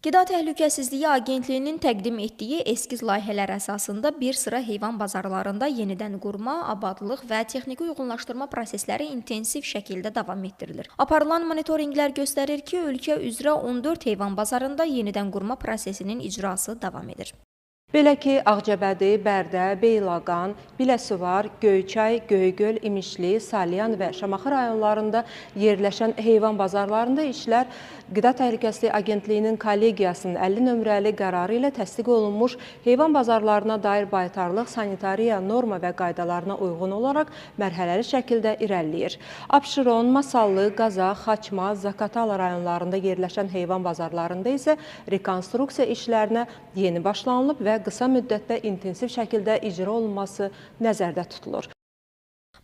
Qida Təhlükəsizliyi Agentliyinin təqdim etdiyi eskiz layihələr əsasında bir sıra heyvan bazarlarında yenidən qurma, abadlıq və texniki uyğunlaşdırma prosesləri intensiv şəkildə davam etdirilir. Aparılan monitorinqlər göstərir ki, ölkə üzrə 14 heyvan bazarında yenidən qurma prosesinin icrası davam edir. Belə ki, Ağcabədi, Bərdə, Beyləqan, Biləsuvar, Göyçay, Göygöl, İmişli, Salyan və Şamaxı rayonlarında yerləşən heyvan bazarlarında işlər Qida Təhlükəsizliyi Agentliyinin kollegiyasının 50 nömrəli qərarı ilə təsdiq olunmuş heyvan bazarlarına dair baytarlıq, sanitariya norma və qaydalarına uyğun olaraq mərhələli şəkildə irəliləyir. Abşeron, Masallı, Qazax, Xaçmaz, Zaqatala rayonlarında yerləşən heyvan bazarlarında isə rekonstruksiya işlərinə yeni başlanılıb və qısa müddətdə intensiv şəkildə icra olunması nəzərdə tutulur.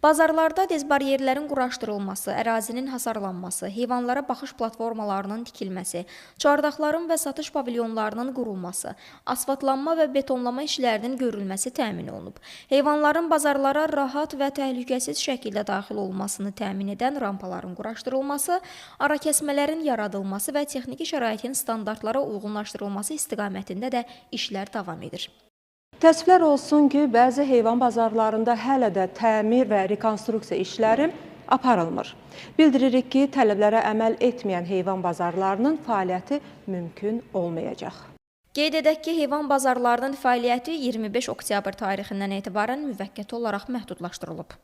Bazarlarda dezbaryerlərin quraşdırılması, ərazinin hasarlanması, heyvanlara baxış platformalarının tikilməsi, çardaqların və satış pavilyonlarının qurulması, asfaltlanma və betonlama işlərinin görülməsi təmin olunub. Heyvanların bazarlara rahat və təhlükəsiz şəkildə daxil olmasını təmin edən rampaların quraşdırılması, arakəsmələrin yaradılması və texniki şəraitin standartlara uyğunlaşdırılması istiqamətində də işlər davam edir. Təəssüflər olsun ki, bəzi heyvan bazarlarında hələ də təmir və rekonstruksiya işləri aparılmır. Bildiririk ki, tələblərə əməl etməyən heyvan bazarlarının fəaliyyəti mümkün olmayacaq. Qeyd edək ki, heyvan bazarlarının fəaliyyəti 25 oktyabr tarixindən etibarən müvəqqəti olaraq məhdudlaşdırılıb.